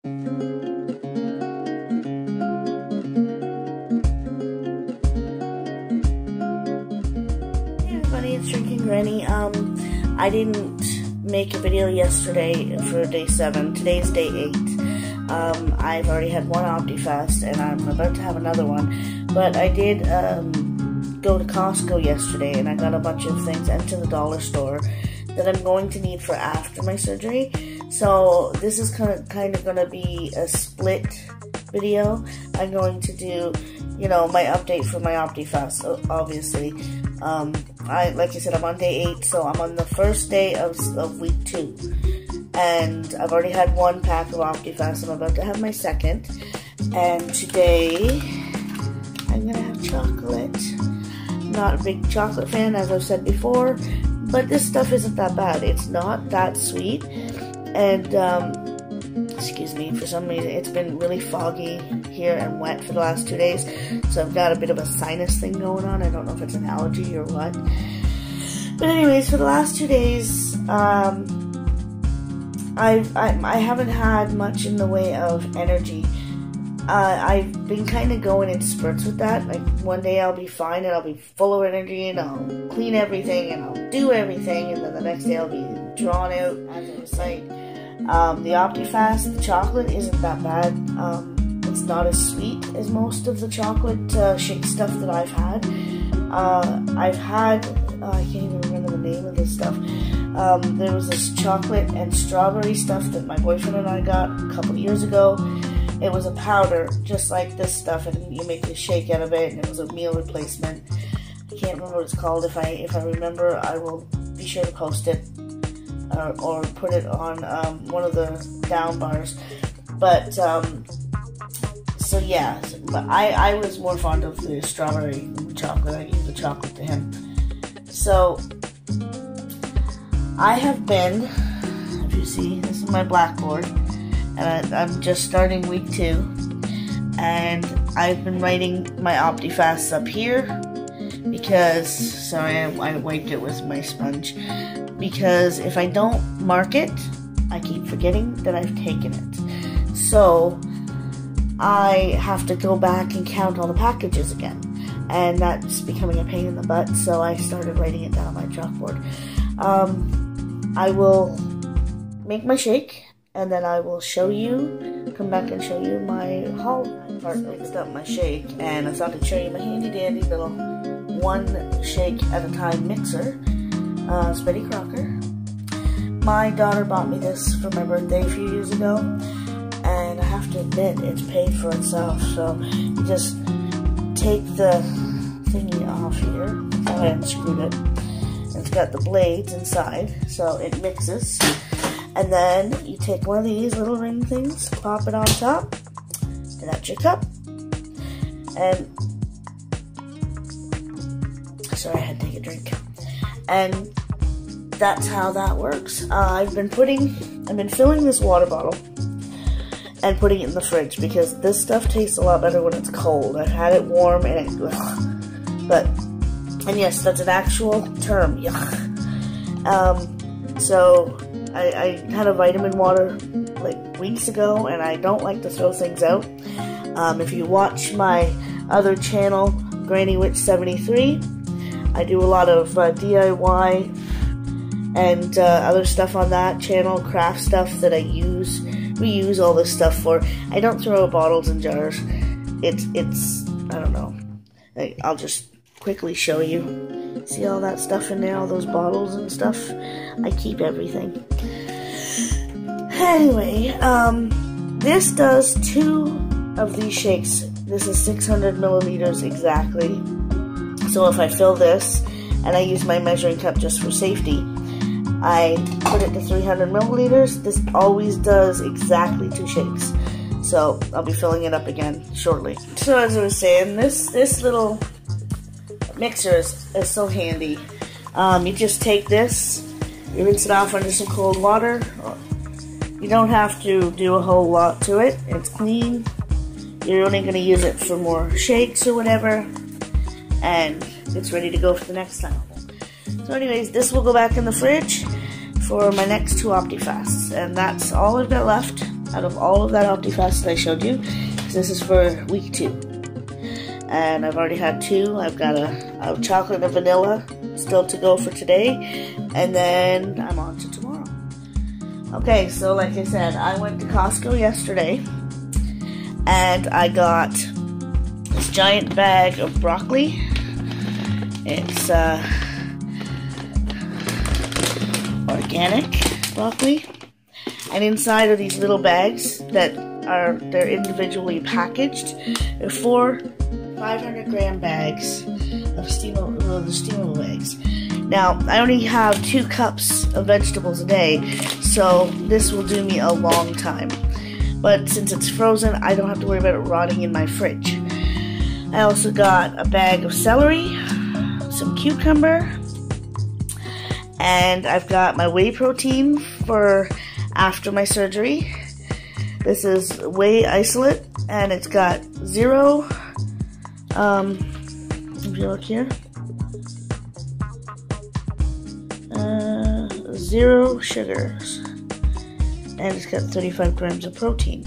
Everybody, it's Drinking Granny. I didn't make a video yesterday for day 7. Today's day 8. I've already had one optifast and I'm about to have another one. But I did go to Costco yesterday and I got a bunch of things into the dollar store that I'm going to need for after my surgery. So this is kind of going to be a split video. I'm going to do, you know, my update for my optifast, obviously. Like I said, I'm on day 8, so I'm on the first day of week 2. And I've already had one pack of optifast. I'm about to have my second. And today, I'm going to have chocolate. Not a big chocolate fan, as I've said before, but this stuff isn't that bad. It's not that sweet. And, excuse me, for some reason, it's been really foggy here and wet for the last 2 days. So I've got a bit of a sinus thing going on. I don't know if it's an allergy or what. But anyways, for the last 2 days, I haven't had much in the way of energy. I've been kind of going in spurts with that. Like, one day I'll be fine and I'll be full of energy and I'll clean everything and I'll do everything, and then the next day I'll be drawn out as a sight. The optifast, the chocolate isn't that bad. It's not as sweet as most of the chocolate shake stuff that I've had. I can't even remember the name of this stuff. There was this chocolate and strawberry stuff that my boyfriend and I got a couple years ago. It was a powder, just like this stuff, and you make a shake out of it, and it was a meal replacement. I can't remember what it's called. If I remember, I will be sure to post it or put it on one of the down bars. But so yeah, but I was more fond of the strawberry chocolate. I gave the chocolate to him. So I have been, if you see, this is my blackboard. And I'm just starting week 2, and I've been writing my optifasts up here because, sorry, I wiped it with my sponge, because if I don't mark it, I keep forgetting that I've taken it. So I have to go back and count all the packages again, and that's becoming a pain in the butt, so I started writing it down on my chalkboard. I will make my shake, and then I will show you, come back and show you my haul. I mixed up my shake, and I thought I'd show you my handy dandy little one shake at a time mixer, Spitty Crocker. My daughter bought me this for my birthday a few years ago, and I have to admit, it's paid for itself. So you just take the thingy off here. I unscrewed it. It's got the blades inside, so it mixes. And then you take one of these little ring things, pop it on top, and that's your cup. And, sorry, I had to take a drink. And that's how that works. I've been filling this water bottle and putting it in the fridge because this stuff tastes a lot better when it's cold. I've had it warm and and yes, that's an actual term, yuck. So, I had a vitamin water like weeks ago, and I don't like to throw things out. If you watch my other channel, Granny Witch 73, I do a lot of DIY and other stuff on that channel, craft stuff that reuse all this stuff for. I don't throw out bottles and jars. It's I don't know. I'll just quickly show you. See all that stuff in there, all those bottles and stuff? I keep everything. Anyway, this does 2 of these shakes. This is 600 milliliters exactly. So if I fill this, and I use my measuring cup just for safety, I put it to 300 milliliters. This always does exactly 2 shakes. So I'll be filling it up again shortly. So as I was saying, this little mixer is so handy. You just take this, you rinse it off under some cold water. You don't have to do a whole lot to it. It's clean. You're only going to use it for more shakes or whatever, and it's ready to go for the next time. So anyways, this will go back in the fridge for my next 2 optifasts, and that's all I've got left. out of all of that optifast that I showed you. This is for week 2. And I've already had 2. I've got a chocolate and a vanilla still to go for today. And then I'm on to tomorrow. Okay, so like I said, I went to Costco yesterday. And I got this giant bag of broccoli. It's organic broccoli. And inside are these little bags that they're individually packaged. They're 4 500-gram bags of steamable bags. Now, I only have 2 cups of vegetables a day, so this will do me a long time. But since it's frozen, I don't have to worry about it rotting in my fridge. I also got a bag of celery, some cucumber, and I've got my whey protein for after my surgery. This is whey isolate, and it's got 0, if you look here, 0 sugars, and it's got 35 grams of protein,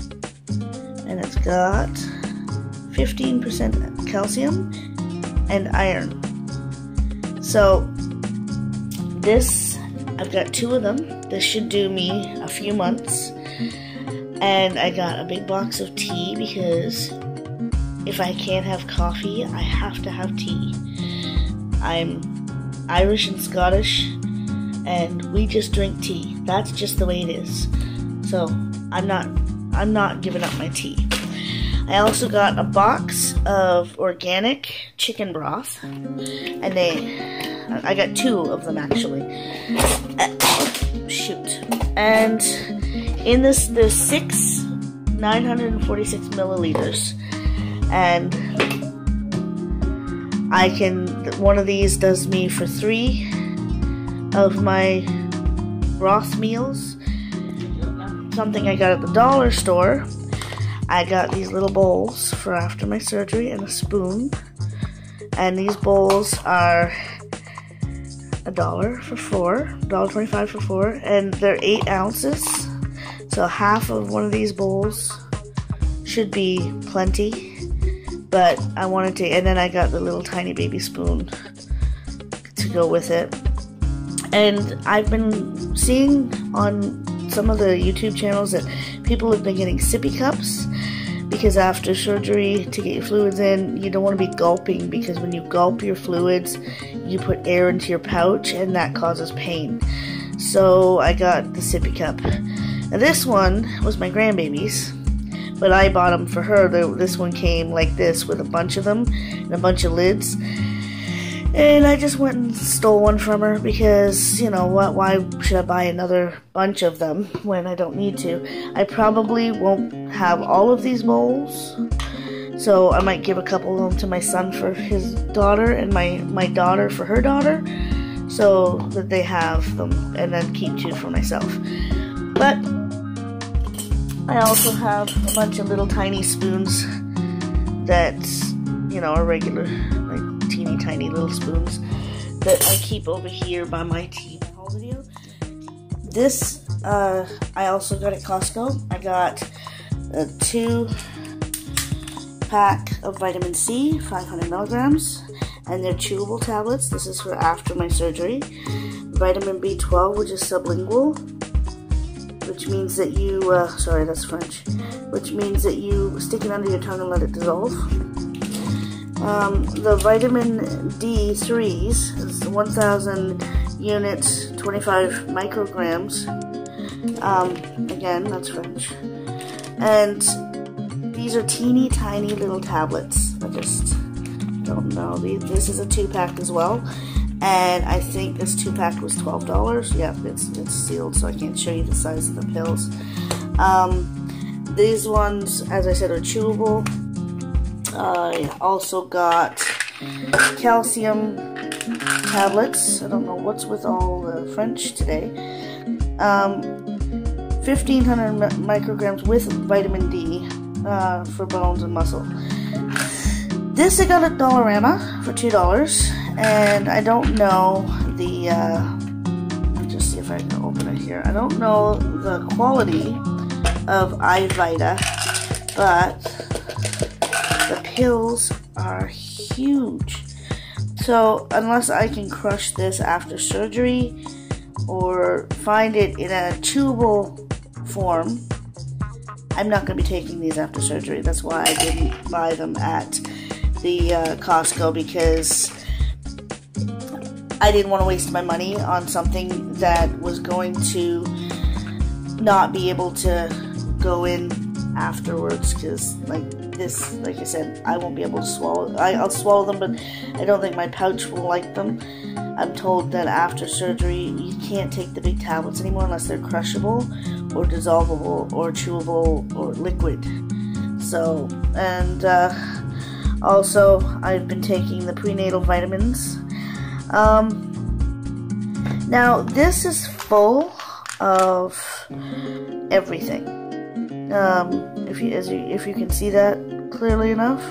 and it's got 15% calcium and iron. So this, I've got 2 of them. This should do me a few months. And I got a big box of tea because if I can't have coffee, I have to have tea. I'm Irish and Scottish, and we just drink tea. That's just the way it is. So I'm not giving up my tea. I also got a box of organic chicken broth, and I got 2 of them actually. Shoot. And in this, there's 6 946 milliliters, and one of these does me for 3 of my broth meals. Something I got at the dollar store. I got these little bowls for after my surgery and a spoon, and these bowls are $1 for 4, $1.25 for 4, and they're 8 ounces. So half of one of these bowls should be plenty, but I wanted to, and then I got the little tiny baby spoon to go with it. And I've been seeing on some of the YouTube channels that people have been getting sippy cups, because after surgery, to get your fluids in, you don't want to be gulping, because when you gulp your fluids, you put air into your pouch, and that causes pain. So I got the sippy cup. Now this one was my grandbaby's, but I bought them for her. This one came like this with a bunch of them and a bunch of lids. And I just went and stole one from her because, you know what, why should I buy another bunch of them when I don't need to? I probably won't have all of these bowls, so I might give a couple of them to my son for his daughter and my daughter for her daughter, so that they have them, and then keep 2 for myself. But I also have a bunch of little tiny spoons that, you know, are regular, like teeny tiny little spoons that I keep over here by my tea haul video. This, I also got at Costco. I got a 2-pack of vitamin C, 500 milligrams, and they're chewable tablets. This is for after my surgery. Vitamin B12, which is sublingual, which means that you, sorry, that's French, which means that you stick it under your tongue and let it dissolve. The vitamin D3s is 1,000 units, 25 micrograms. Again, that's French. And these are teeny tiny little tablets. I just don't know. This is a 2-pack as well. And I think this 2-pack was $12. Yeah, it's sealed, so I can't show you the size of the pills. These ones, as I said, are chewable. I also got calcium tablets. I don't know what's with all the French today. 1,500 micrograms with vitamin D for bones and muscle. This I got at Dollarama for $2, and I don't know the, let me just see if I can open it here. I don't know the quality of iVita, but the pills are huge. So unless I can crush this after surgery or find it in a chewable form, I'm not going to be taking these after surgery. That's why I didn't buy them at the Costco, because I didn't want to waste my money on something that was going to not be able to go in afterwards, because like I said, I won't be able to swallow. I'll swallow them, but I don't think my pouch will like them. I'm told that after surgery, you can't take the big tablets anymore unless they're crushable or dissolvable or chewable or liquid. So, and also I've been taking the prenatal vitamins. Now this is full of everything. If you can see that clearly enough,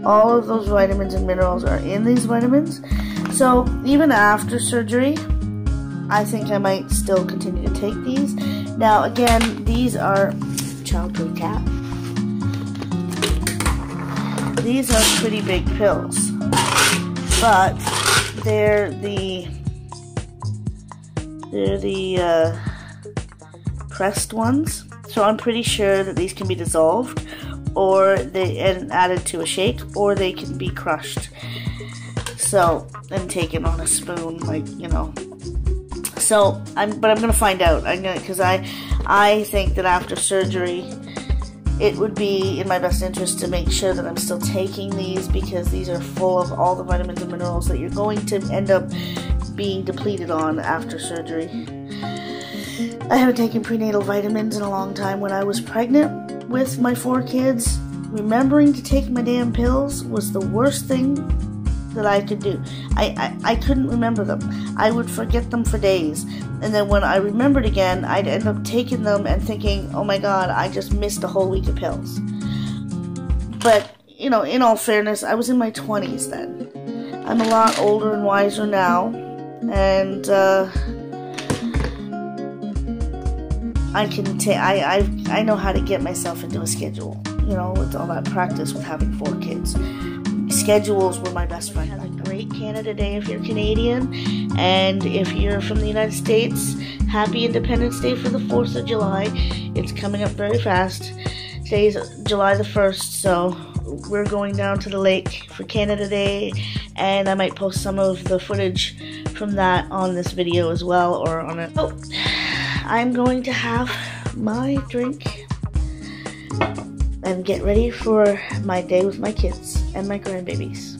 all of those vitamins and minerals are in these vitamins. So even after surgery, I think I might still continue to take these. Now again, these are childproof cat. These are pretty big pills, but they're the pressed ones. So I'm pretty sure that these can be dissolved, or and added to a shake, or they can be crushed. So, and taken on a spoon, like, you know. So, I'm gonna find out. Because I think that after surgery, it would be in my best interest to make sure that I'm still taking these, because these are full of all the vitamins and minerals that you're going to end up being depleted on after surgery. I haven't taken prenatal vitamins in a long time. When I was pregnant with my 4 kids, remembering to take my damn pills was the worst thing that I could do. I couldn't remember them. I would forget them for days. And then when I remembered again, I'd end up taking them and thinking, oh my god, I just missed a whole week of pills. But, you know, in all fairness, I was in my 20s then. I'm a lot older and wiser now. And, I know how to get myself into a schedule, you know, with all that practice with having 4 kids. Schedules were my best friend. Have a great Canada Day if you're Canadian, and if you're from the United States, happy Independence Day for the 4th of July. It's coming up very fast. Today's July the 1st, so we're going down to the lake for Canada Day, and I might post some of the footage from that on this video as well, or on it. Oh, I'm going to have my drink and get ready for my day with my kids and my grandbabies.